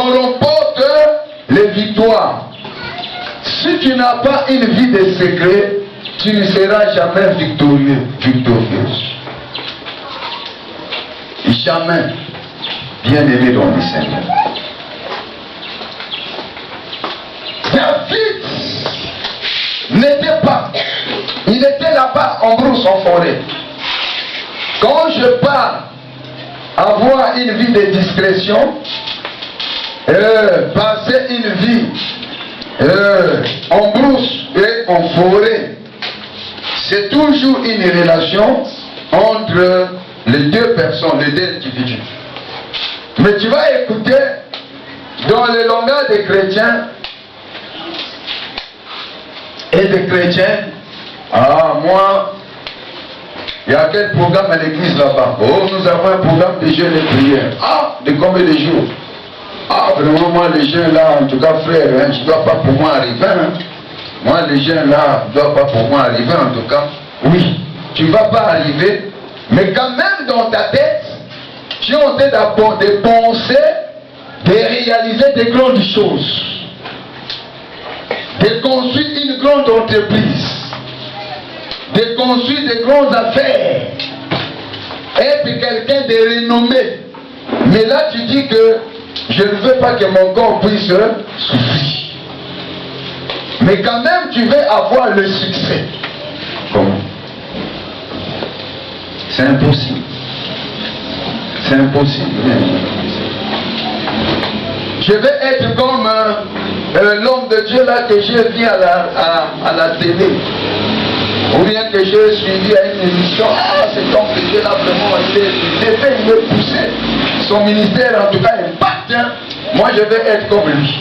on remporte les victoires. Si tu n'as pas une vie de secret, tu ne seras jamais victorieuse. Jamais. Bien-aimé dans le Seigneur. David n'était pas, il était là-bas en brousse, en forêt. Quand je pars avoir une vie de discrétion, passer une vie en brousse et en forêt, c'est toujours une relation entre les deux personnes, les deux individus. Mais tu vas écouter dans le langage des chrétiens et des chrétiens. Ah, moi, il y a quel programme à l'église là-bas? Oh, nous avons un programme de jeûne et prière. Ah, de combien de jours? Ah, vraiment, moi, les jeunes là, en tout cas, frère, hein, je ne dois pas pour moi arriver. Hein. Moi, les jeunes là, je ne dois pas pour moi arriver, en tout cas. Oui, tu ne vas pas arriver, mais quand même dans ta tête, tu es en train de penser, de réaliser des grandes choses, de construire une grande entreprise, de construire des grandes affaires, être quelqu'un de renommé. Mais là, tu dis que je ne veux pas que mon corps puisse souffrir. Mais quand même, tu veux avoir le succès. Comment? C'est impossible. C'est impossible. Je vais être comme l'homme de Dieu là que j'ai vu à la télé. Ou bien que j'ai suivi à une émission. Ah, cet homme de Dieu là, vraiment, il est poussé. Son ministère, en tout cas, impacte. Hein. Moi, je vais être comme lui.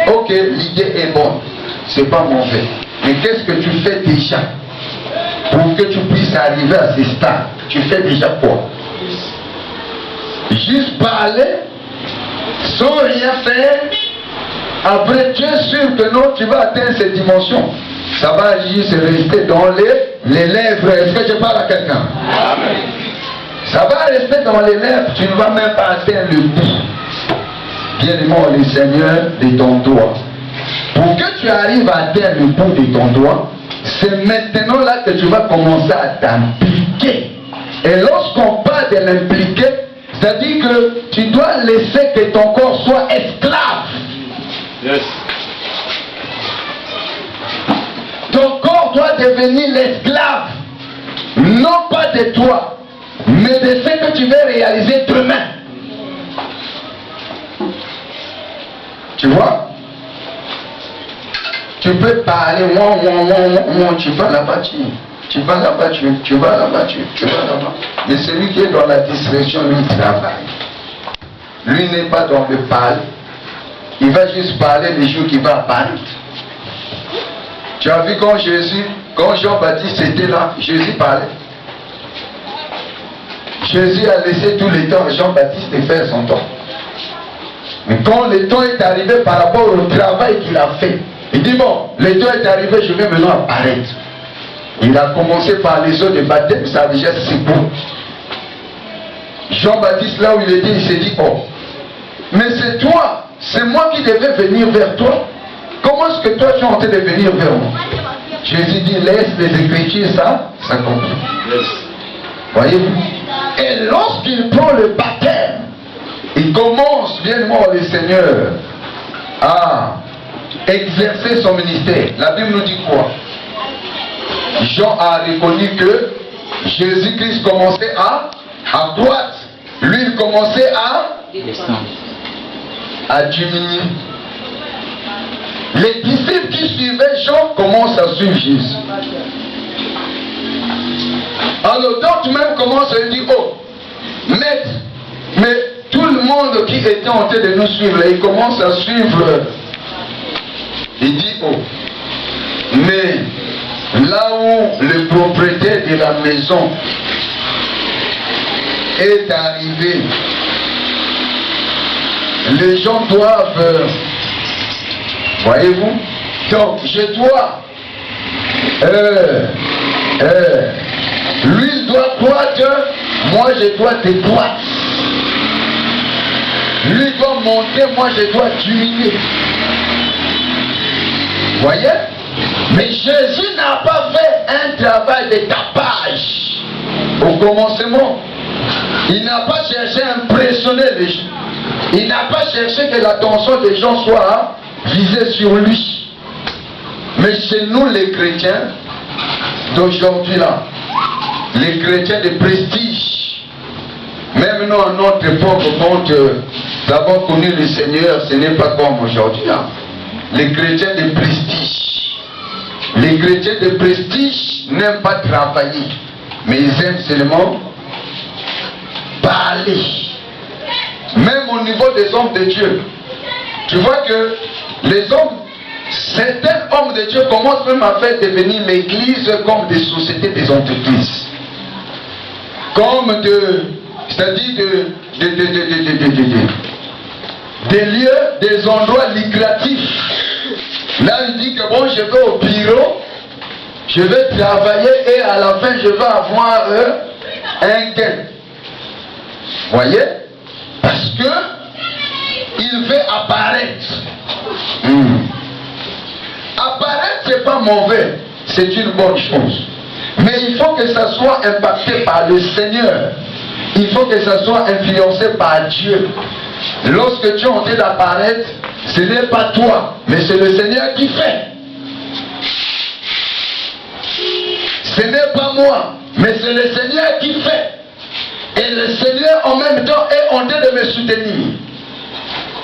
Ok, l'idée est bonne. C'est pas mauvais. Mais qu'est-ce que tu fais déjà pour que tu puisses arriver à ce stade? Tu fais déjà quoi? Juste parler sans rien faire. Après, tu es sûr que non, tu vas atteindre cette dimension. Ça va juste rester dans les lèvres. Est-ce que je parle à quelqu'un? Amen. Ça va rester dans les lèvres. Tu ne vas même pas atteindre le bout. Bien-aimé, le Seigneur de ton doigt. Pour que tu arrives à atteindre le bout de ton doigt, c'est maintenant là que tu vas commencer à t'impliquer. Et lorsqu'on parle de l'impliquer, c'est-à-dire que tu dois laisser que ton corps soit esclave. Yes. Ton corps doit devenir l'esclave, non pas de toi, mais de ce que tu veux réaliser demain. Tu vois? Tu peux parler, tu vas là-bas, tu vas là-bas, tu vas là-bas, tu vas là-bas. Mais celui qui est dans la discrétion, lui, il travaille. Lui n'est pas dans le parler. Il va juste parler les jours qui va apparaître. Tu as vu quand Jean-Baptiste était là, Jésus parlait. Jésus a laissé tout le temps à Jean-Baptiste de faire son temps. Mais quand le temps est arrivé par rapport au travail qu'il a fait, il dit bon, le temps est arrivé, je vais maintenant apparaître. Il a commencé par les eaux de baptême, ça a déjà c'est bon. Jean-Baptiste, là où il était, il s'est dit oh, mais c'est toi, c'est moi qui devais venir vers toi. Comment est-ce que toi tu es en train de venir vers moi? Jésus dit laisse les Écritures, ça s'accomplit. Voyez-vous? Et lorsqu'il prend le baptême, il commence, bien moi le Seigneur, à exercer son ministère. La Bible nous dit quoi? Jean a reconnu que Jésus-Christ commençait à croître. Lui, il commençait à diminuer. Les disciples qui suivaient Jean commencent à suivre Jésus. Alors d'autres même commencent à dire oh, maître, mais tout le monde qui était en train de nous suivre, il commence à suivre. Il dit oh, mais là où le propriétaire de la maison est arrivé, les gens doivent, voyez-vous, donc je dois, lui doit croître, moi je dois te croître. Lui doit monter, moi je dois diminuer. Voyez? Mais Jésus n'a pas fait un travail de tapage au commencement. Il n'a pas cherché à impressionner les gens. Il n'a pas cherché que l'attention des gens soit visée sur lui. Mais chez nous les chrétiens d'aujourd'hui là, les chrétiens de prestige, même nous en notre époque, quand d'abord connu le Seigneur, ce n'est pas comme aujourd'hui là. Les chrétiens de prestige. Les chrétiens de prestige n'aiment pas travailler, mais ils aiment seulement parler. Même au niveau des hommes de Dieu, tu vois que les hommes, certains hommes de Dieu commencent même à faire devenir l'église comme des sociétés, des entreprises, comme c'est-à-dire des lieux, des endroits lucratifs. Là il dit que bon, je vais au bureau, je vais travailler et à la fin je vais avoir un gain. Voyez? Parce que il veut apparaître. Apparaître, c'est pas mauvais, c'est une bonne chose. Mais il faut que ça soit impacté par le Seigneur. Il faut que ça soit influencé par Dieu. Lorsque tu es en train d'apparaître, ce n'est pas toi, mais c'est le Seigneur qui fait. Ce n'est pas moi, mais c'est le Seigneur qui fait. Et le Seigneur en même temps est en train de me soutenir.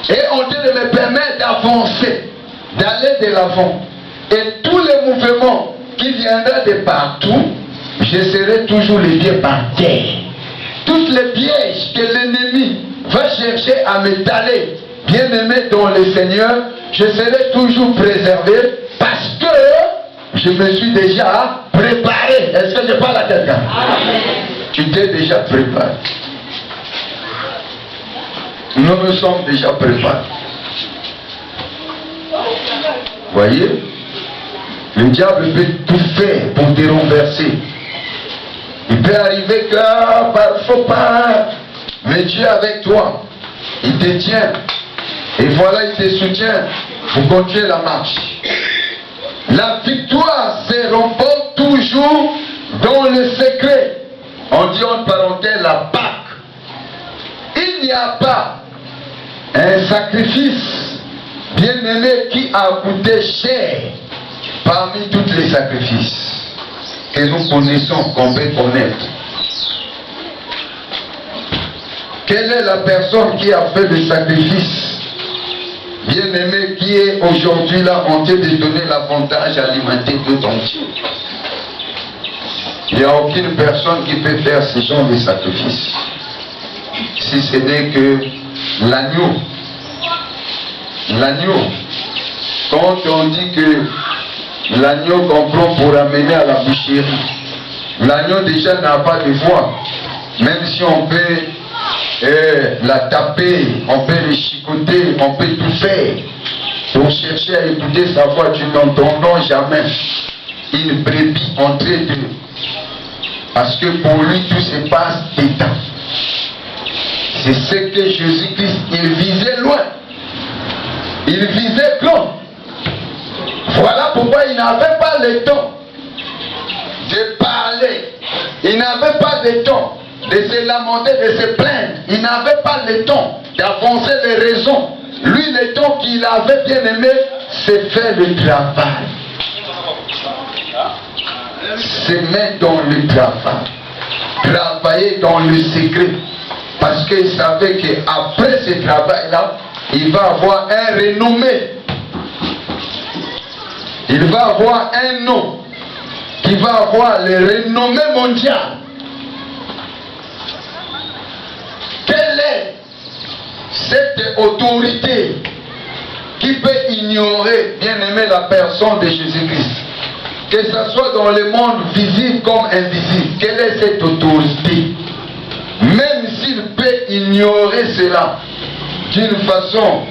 Et en train de me permettre d'avancer, d'aller de l'avant. Et tous les mouvements qui viendront de partout, je serai toujours les pieds par terre. Toutes les pièges que l'ennemi va chercher à m'étaler, bien aimé dans le Seigneur, je serai toujours préservé parce que je me suis déjà préparé. Est-ce que je parle à quelqu'un? Tu t'es déjà préparé. Nous nous sommes déjà préparés. Voyez? Le diable peut tout faire pour te renverser. Il peut arriver que faut pas, mais Dieu est avec toi. Il te tient. Et voilà, il te soutient pour continuer la marche. La victoire se remporte toujours dans le secret. On dit en parenthèse la Pâque. Il n'y a pas un sacrifice bien aimé qui a coûté cher parmi tous les sacrifices que nous connaissons, qu'on peut connaître. Quelle est la personne qui a fait le sacrifice bien aimé qui est aujourd'hui là en train de donner l'avantage alimentaire de ton Dieu? Il n'y a aucune personne qui peut faire ce genre de sacrifice, si ce n'est que l'agneau. L'agneau, quand on dit que l'agneau qu'on prend pour amener à la boucherie, l'agneau déjà n'a pas de voix. Même si on peut la taper, on peut le chicoter, on peut tout faire pour chercher à écouter sa voix, tu n'entends jamais une brebis entrer de... Parce que pour lui tout se passe dedans. C'est ce que Jésus-Christ, il visait loin. Il visait grand. Voilà pourquoi il n'avait pas le temps de parler. Il n'avait pas le temps de se lamenter, de se plaindre. Il n'avait pas le temps d'avancer les raisons. Lui, le temps qu'il avait bien aimé, c'est faire le travail. Se mettre dans le travail. Travailler dans le secret. Parce qu'il savait qu'après ce travail-là, il va avoir un renommé. Il va avoir un nom qui va avoir le renommée mondial. Quelle est cette autorité qui peut ignorer, bien aimé, la personne de Jésus-Christ? Que ce soit dans le monde visible comme invisible. Quelle est cette autorité? Même s'il peut ignorer cela d'une façon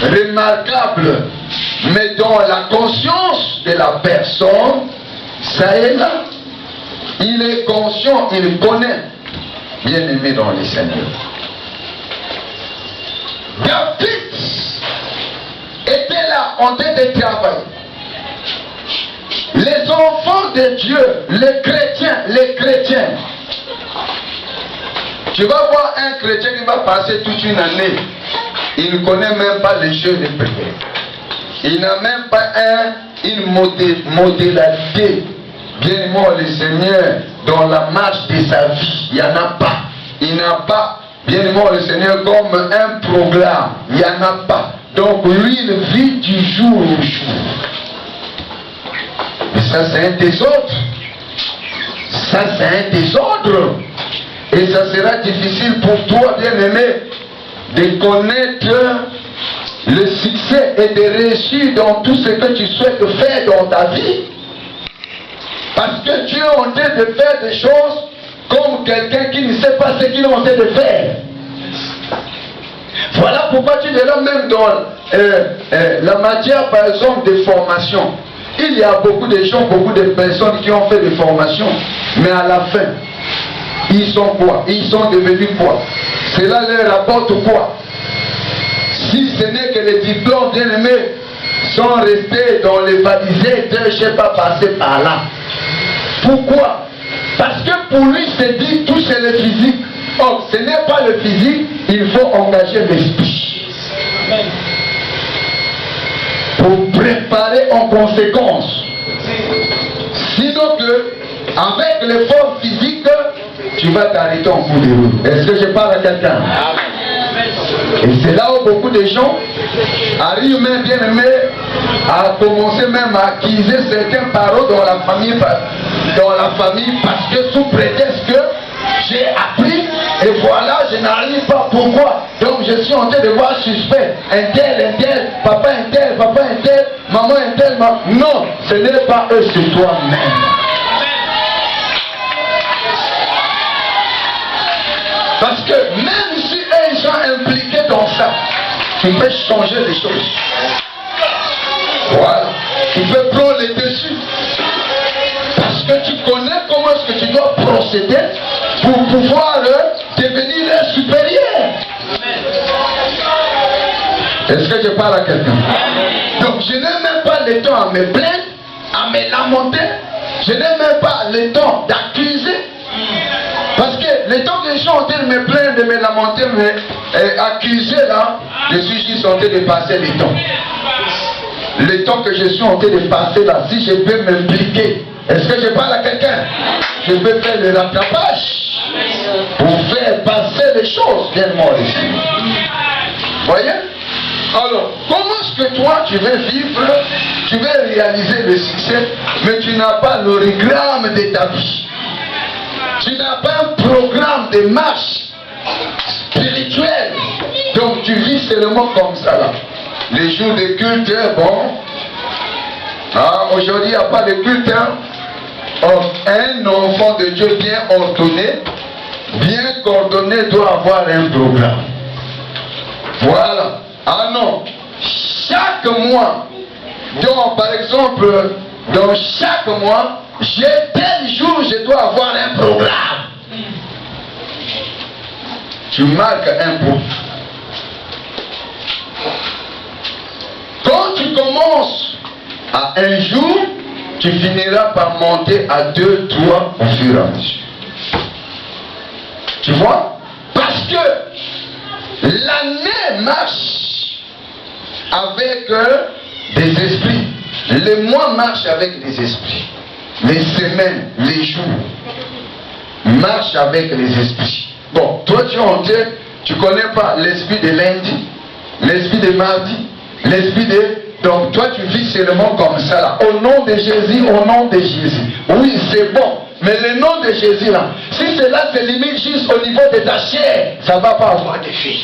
remarquable, mais dans la conscience de la personne, ça est là. Il est conscient, il connaît bien-aimés dans le Seigneur. David était là en train de travailler. Les enfants de Dieu, les chrétiens, tu vas voir un chrétien qui va passer toute une année, il ne connaît même pas les jeux de prière. Il n'a même pas une modalité, bien aimé le Seigneur, dans la marche de sa vie. Il n'y en a pas. Il n'a pas, bien aimé le Seigneur, comme un programme. Il n'y en a pas. Donc lui, il vit du jour au jour. Mais ça, c'est un désordre. Ça, c'est un désordre. Et ça sera difficile pour toi, bien-aimé, de connaître le succès et de réussir dans tout ce que tu souhaites faire dans ta vie. Parce que tu es en train de faire des choses comme quelqu'un qui ne sait pas ce qu'il est en train de faire. Voilà pourquoi tu verras même dans la matière, par exemple, de formation. Il y a beaucoup de gens, beaucoup de personnes qui ont fait des formations, mais à la fin, ils sont quoi? Ils sont devenus quoi? Cela leur apporte quoi? Si ce n'est que les diplômes, bien aimés, sont restés dans les valisés, je ne sais pas passer par là. Pourquoi? Parce que pour lui, c'est dit, tout c'est le physique. Or, ce n'est pas le physique, il faut engager l'esprit. Pour préparer en conséquence. Sinon que, avec l'effort physique, tu vas t'arrêter en cours de route. Est-ce que je parle à quelqu'un? Et c'est là où beaucoup de gens arrivent même bien aimés à commencer même à acquiser certaines paroles dans la famille parce que sous prétexte que j'ai appris et voilà je n'arrive pas. Pourquoi? Donc je suis en train de voir suspect. Un tel, papa un tel, maman un tel, non, ce n'est pas eux, c'est toi-même. Parce que même si eux sont impliqués dans ça, tu peux changer les choses. Voilà. Tu peux prendre les dessus. Parce que tu connais comment est-ce que tu dois procéder pour pouvoir devenir un supérieur. Est-ce que je parle à quelqu'un? Donc je n'ai même pas le temps à me plaindre, à me lamenter. Je n'ai même pas le temps d'accuser. Parce que le temps que je suis en train de me plaindre, de me lamenter, de m'accuser là, je suis juste en train de passer le temps. Le temps que je suis en train de passer là, si je peux m'impliquer, est-ce que je parle à quelqu'un? Je peux faire le rattrapage pour faire passer les choses, bien moi ici. Voyez? Alors, comment est-ce que toi tu veux vivre, tu veux réaliser le succès, mais tu n'as pas l'origramme de ta vie? Tu n'as pas un programme de marche spirituelle. Donc tu vis seulement comme ça là. Les jours de culte, bon. Aujourd'hui il n'y a pas de culte. Or, un enfant de Dieu bien ordonné, bien coordonné doit avoir un programme. Voilà. Ah non. Chaque mois, donc par exemple, dans chaque mois, tel jour, je dois avoir un programme. Tu marques un point. Quand tu commences à un jour, tu finiras par monter à 2, 3 au fur et à mesure. Tu vois? Parce que l'année marche avec des esprits. Les mois marchent avec des esprits. Les semaines, les jours marchent avec les esprits. Bon, toi tu es en train, tu ne connais pas l'esprit de lundi, l'esprit de mardi, l'esprit de... Donc toi tu vis seulement comme ça là. Au nom de Jésus, au nom de Jésus. Oui, c'est bon. Mais le nom de Jésus là, si cela se limite juste au niveau de ta chair, ça ne va pas avoir d'effet.